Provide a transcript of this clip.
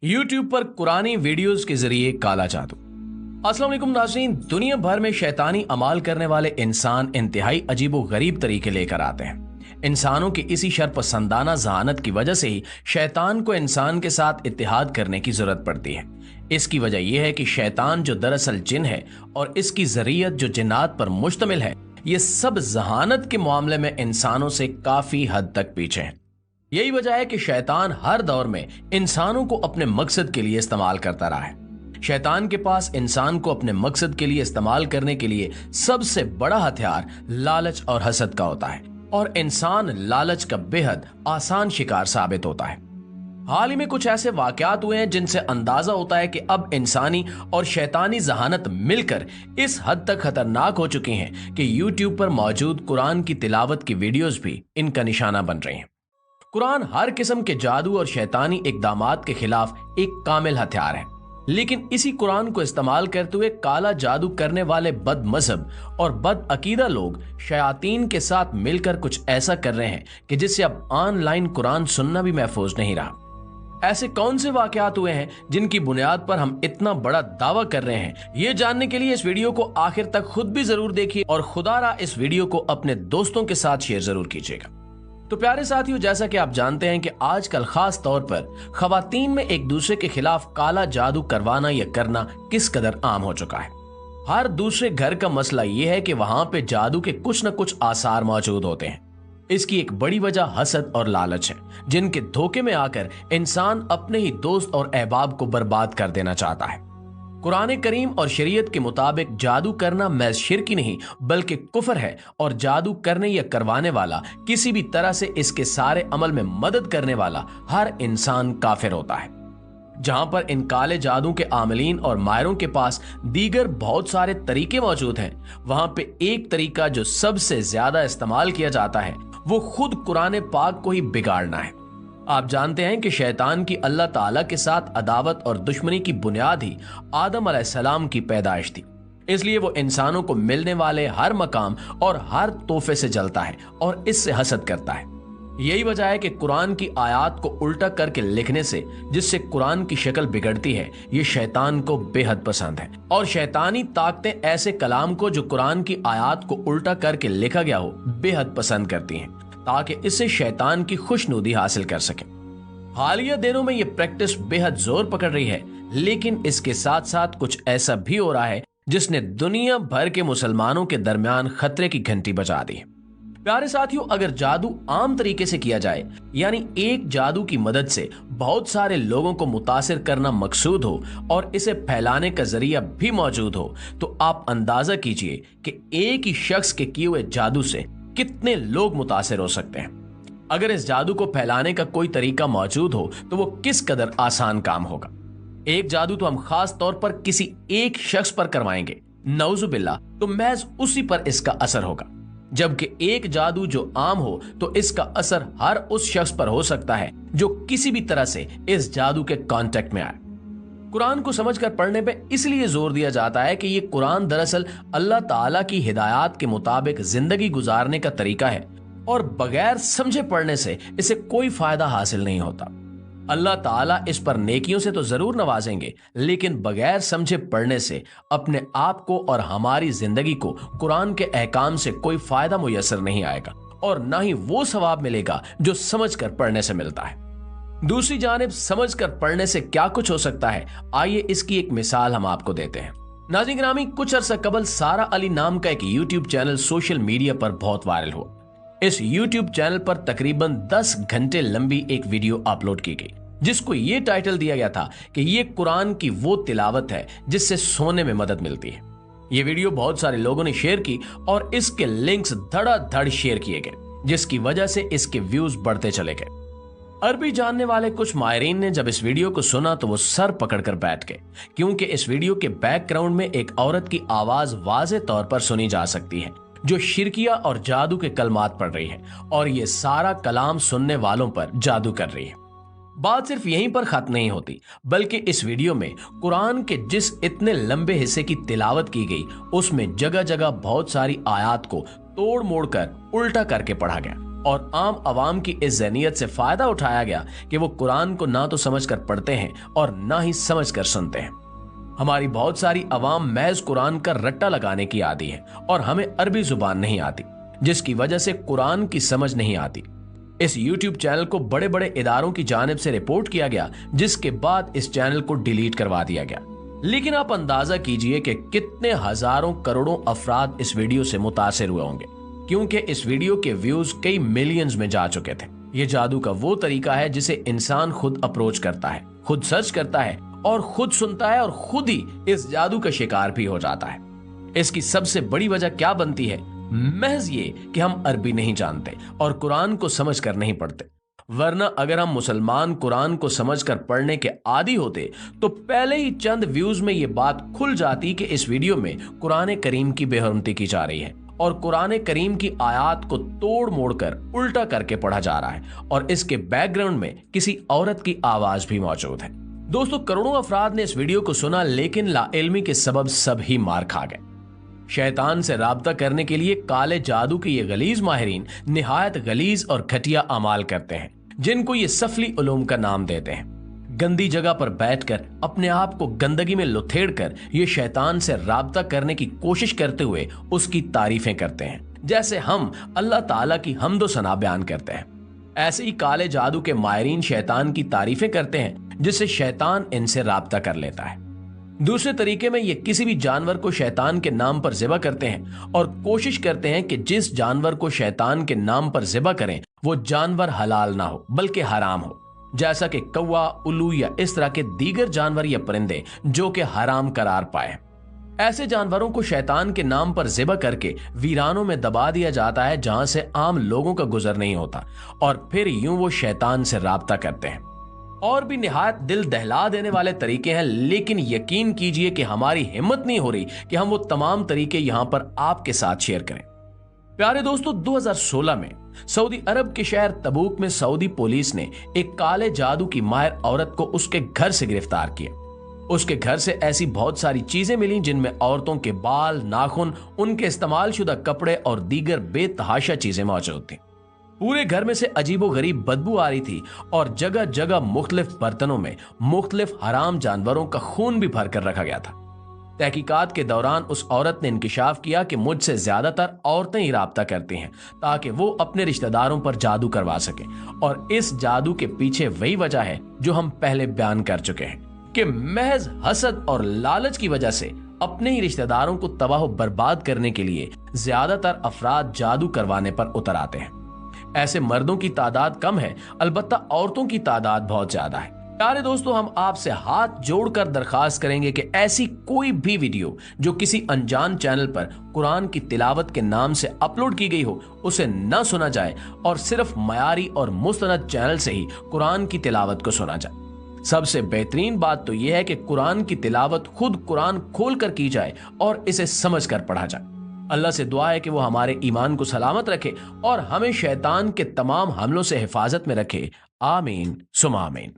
YouTube पर कुरानी videos के जरिए काला जादू। अस्सलाम वालेकुम नाज़रीन, दुनिया भर में शैतानी अमाल करने वाले इंसान इंतहाई अजीबो गरीब तरीके लेकर आते हैं। इंसानों की इसी शरपसंदाना जहानत की वजह से ही शैतान को इंसान के साथ इत्तेहाद करने की जरूरत पड़ती है। इसकी वजह यह है कि शैतान जो दरअसल जिन है और इसकी जरियत जो जिन्नात पर मुश्तमिल है, ये सब जहानत के मामले में इंसानों से काफी हद तक पीछे हैं। यही वजह है कि शैतान हर दौर में इंसानों को अपने मकसद के लिए इस्तेमाल करता रहा है। शैतान के पास इंसान को अपने मकसद के लिए इस्तेमाल करने के लिए सबसे बड़ा हथियार लालच और हसद का होता है, और इंसान लालच का बेहद आसान शिकार साबित होता है। हाल ही में कुछ ऐसे वाकयात हुए हैं जिनसे अंदाजा होता है कि अब इंसानी और शैतानी जहानत मिलकर इस हद तक खतरनाक हो चुकी हैं कि यूट्यूब पर मौजूद कुरान की तिलावत की वीडियोस भी इनका निशाना बन रही हैं। कुरान हर किस्म के जादू और शैतानी इकदामात के खिलाफ एक कामिल हथियार है, लेकिन इसी कुरान को इस्तेमाल करते हुए काला जादू करने वाले बद मजहब और बद अकीदा लोग शयातीन के साथ मिलकर कुछ ऐसा कर रहे हैं कि जिससे अब ऑनलाइन कुरान सुनना भी महफूज नहीं रहा। ऐसे कौन से वाकयात हुए हैं जिनकी बुनियाद पर हम इतना बड़ा दावा कर रहे हैं? ये जानने के लिए इस वीडियो को आखिर तक खुद भी जरूर देखिए और खुदारा इस वीडियो को अपने दोस्तों के साथ शेयर जरूर कीजिएगा। तो प्यारे साथियों, जैसा कि आप जानते हैं कि आजकल खास तौर पर खवातीन में एक दूसरे के खिलाफ काला जादू करवाना या करना किस कदर आम हो चुका है। हर दूसरे घर का मसला यह है कि वहां पे जादू के कुछ न कुछ आसार मौजूद होते हैं। इसकी एक बड़ी वजह हसद और लालच है, जिनके धोखे में आकर इंसान अपने ही दोस्त और अहबाब को बर्बाद कर देना चाहता है। कुरान करीम और शरीयत के मुताबिक जादू करना महज शिरक नहीं बल्कि कुफर है, और जादू करने या करवाने वाला किसी भी तरह से इसके सारे अमल में मदद करने वाला हर इंसान काफिर होता है। जहां पर इन काले जादू के आमलीन और मायरों के पास दीगर बहुत सारे तरीके मौजूद हैं, वहां पे एक तरीका जो सबसे ज्यादा इस्तेमाल किया जाता है वो खुद कुरान पाक को ही बिगाड़ना है। आप जानते हैं कि शैतान की अल्लाह ताला के साथ अदावत और दुश्मनी की बुनियाद ही आदम अलैहिस्सलाम की पैदाइश थी। इसलिए वो इंसानों को मिलने वाले हर मकाम और हर तोहफे से जलता है और इससे हसद करता है। यही वजह है कि कुरान की आयात को उल्टा करके लिखने से जिससे कुरान की शक्ल बिगड़ती है, ये शैतान को बेहद पसंद है, और शैतानी ताकतें ऐसे कलाम को जो कुरान की आयात को उल्टा करके लिखा गया हो बेहद पसंद करती हैं, ताकि इससे शैतान की खुशनुदी हासिल कर सके। हालिया दिनों में यह प्रैक्टिस बेहद जोर पकड़ रही है, लेकिन इसके साथ साथ कुछ ऐसा भी हो रहा है जिसने दुनिया भर के मुसलमानों के दरमियान खतरे की घंटी बजा दी है। प्यारे साथियों, अगर जादू आम तरीके से किया जाए, यानी एक जादू की मदद से बहुत सारे लोगों को मुतासिर करना मकसूद हो और इसे फैलाने का जरिया भी मौजूद हो, तो आप अंदाजा कीजिए कि एक ही शख्स के किए हुए जादू से कितने लोग मुतासिर हो सकते हैं। अगर इस जादू को फैलाने का कोई तरीका मौजूद हो तो वो किस कदर आसान काम होगा। एक जादू तो हम खास तौर पर किसी एक शख्स पर करवाएंगे, नौजुबिल्लाह, तो महज उसी पर इसका असर होगा, जबकि एक जादू जो आम हो तो इसका असर हर उस शख्स पर हो सकता है जो किसी भी तरह से इस जादू के कांटेक्ट में आए। कुरान को समझकर पढ़ने पे इसलिए जोर दिया जाता है कि ये कुरान दरअसल अल्लाह ताला की हिदायत के मुताबिक जिंदगी गुजारने का तरीका है, और बगैर समझे पढ़ने से इसे कोई फायदा हासिल नहीं होता। अल्लाह ताला इस पर नेकियों से तो जरूर नवाजेंगे, लेकिन बगैर समझे पढ़ने से अपने आप को और हमारी जिंदगी को कुरान के अहकाम से कोई फायदा मुयस्सर नहीं आएगा, और ना ही वो सवाब मिलेगा जो समझकर पढ़ने से मिलता है। दूसरी जानिब समझकर पढ़ने से क्या कुछ हो सकता है, आइए इसकी एक मिसाल हम आपको देते हैं। नाज़रीन गिरामी, कुछ अरसा कबल सारा अली नाम का एक यूट्यूब चैनल सोशल मीडिया पर बहुत वायरल हुआ। इस यूट्यूब चैनल पर तकरीबन 10 घंटे लंबी एक वीडियो अपलोड की गई, जिसको ये टाइटल दिया गया था कि ये कुरान की वो तिलावत है जिससे सोने में मदद मिलती है। ये वीडियो बहुत सारे लोगों ने शेयर की और इसके लिंक्स धड़ाधड़ शेयर किए गए, जिसकी वजह से इसके व्यूज बढ़ते चले गए। अरबी जानने वाले कुछ माहिरीन ने जब इस वीडियो को सुना तो वो सर पकड़कर बैठ गए, क्योंकि इस वीडियो के बैकग्राउंड में एक औरत की आवाज वाज़े तौर पर सुनी जा सकती है जो शिरकिया और जादू के कलमात पढ़ रही है, और ये सारा कलाम सुनने वालों पर जादू कर रही है। बात सिर्फ यहीं पर खत्म नहीं होती, बल्कि इस वीडियो में कुरान के जिस इतने लंबे हिस्से की तिलावत की गई, उसमें जगह जगह बहुत सारी आयात को तोड़ मोड़ कर उल्टा करके पढ़ा गया, और आम आवाम की इस ज़हनियत से फायदा उठाया गया कि वो कुरान को ना तो समझ कर पढ़ते हैं और ना ही समझ कर सुनते हैं। हमारी बहुत सारी आवाम महज कुरान का रट्टा लगाने की आदी है और हमें अरबी जुबान नहीं आती, जिसकी वजह से कुरान की समझ नहीं आती। इस YouTube चैनल को बड़े बड़े इदारों की जानिब से रिपोर्ट किया गया, जिसके बाद इस चैनल को डिलीट करवा दिया गया। लेकिन आप अंदाजा कीजिए कि कितने हजारों करोड़ों अफराद इस वीडियो से मुतासिर हुए होंगे, क्योंकि इस वीडियो के व्यूज कई मिलियंस में जा चुके थे। ये जादू का वो तरीका है जिसे इंसान खुद अप्रोच करता है, खुद सर्च करता है और खुद सुनता है और खुद ही इस जादू का शिकार भी हो जाता है। इसकी सबसे बड़ी वजह क्या बनती है? महज ये कि हम अरबी नहीं जानते और कुरान को समझ कर नहीं पढ़ते। वरना अगर हम मुसलमान कुरान को समझकर पढ़ने के आदी होते तो पहले ही चंद व्यूज में ये बात खुल जाती कि इस वीडियो में कुरान करीम की बेहरमती की जा रही है और कुरान करीम की आयत को तोड़ मोड़ कर उल्टा करके पढ़ा जा रहा है और इसके बैकग्राउंड में किसी औरत की आवाज भी मौजूद है। दोस्तों, करोड़ों अफराद ने इस वीडियो को सुना, लेकिन लाइल्मी के सबब सब ही मार खा गए। शैतान से राब्ता करने के लिए काले जादू के ये गलीज माहिरीन निहायत गलीज और घटिया अमाल करते हैं, जिनको ये सफली उलूम का नाम देते हैं। गंदी जगह पर बैठकर अपने आप को गंदगी में लुथेड़ कर ये शैतान से राब्ता करने की कोशिश करते हुए उसकी तारीफें करते हैं, जैसे हम अल्लाह ताला की हम्दो सना बयान करते हैं। ऐसे ही काले जादू के माहिरीन शैतान की तारीफें करते हैं, जिससे शैतान इनसे राब्ता कर लेता है। दूसरे तरीके में ये किसी भी जानवर को शैतान के नाम पर ज़िबा करते हैं और कोशिश करते हैं कि जिस जानवर को शैतान के नाम पर ज़िबा करें वो जानवर हलाल ना हो बल्कि हराम हो, जैसा कि कौवा, उल्लू या इस तरह के दीगर जानवर या परिंदे जो कि हराम करार पाए। ऐसे जानवरों को शैतान के नाम पर ज़िबा करके वीरानों में दबा दिया जाता है, जहां से आम लोगों का गुजर नहीं होता, और फिर यूं वो शैतान से राब्ता करते हैं। और भी निहायत दिल दहला देने वाले तरीके हैं, लेकिन यकीन कीजिए कि हमारी हिम्मत नहीं हो रही कि हम वो तमाम तरीके यहां पर आपके साथ शेयर करें। प्यारे दोस्तों, 2016 में सऊदी अरब के शहर तबूक में सऊदी पुलिस ने एक काले जादू की माहिर औरत को उसके घर से गिरफ्तार किया। उसके घर से ऐसी बहुत सारी चीजें मिली जिनमें औरतों के बाल, नाखून, उनके इस्तेमाल शुदा कपड़े और दीगर बेतहाशा चीजें मौजूद थी। पूरे घर में से अजीबो गरीब बदबू आ रही थी और जगह जगह मुख्तलिफ बर्तनों में मुख्तलिफ हराम जानवरों का खून भी भर कर रखा गया था। तहकीकात के दौरान उस औरत ने इंकिशाफ किया कि मुझसे ज्यादातर औरतें ही राब्ता करती हैं ताकि वो अपने रिश्तेदारों पर जादू करवा सकें, और इस जादू के पीछे वही वजह है जो हम पहले बयान कर चुके हैं कि महज हसद और लालच की वजह से अपने ही रिश्तेदारों को तबाह बर्बाद करने के लिए ज्यादातर अफराद जादू करवाने पर उतर आते हैं। ऐसे मर्दों की तादाद कम है, अलबत्ता औरतों की तादाद बहुत ज्यादा है। प्यारे दोस्तों, हम आपसे हाथ जोड़कर दरखास्त करेंगे कि ऐसी कोई भी वीडियो जो किसी अनजान चैनल पर कुरान की तिलावत के नाम से अपलोड की गई हो उसे न सुना जाए और सिर्फ मयारी और मुस्तनद चैनल से ही कुरान की तिलावत को सुना जाए। सबसे बेहतरीन बात तो यह है कि कुरान की तिलावत खुद कुरान खोल कर की जाए और इसे समझ कर पढ़ा जाए। अल्लाह से दुआ है कि वो हमारे ईमान को सलामत रखे और हमें शैतान के तमाम हमलों से हिफाजत में रखे। आमीन सुमा आमीन।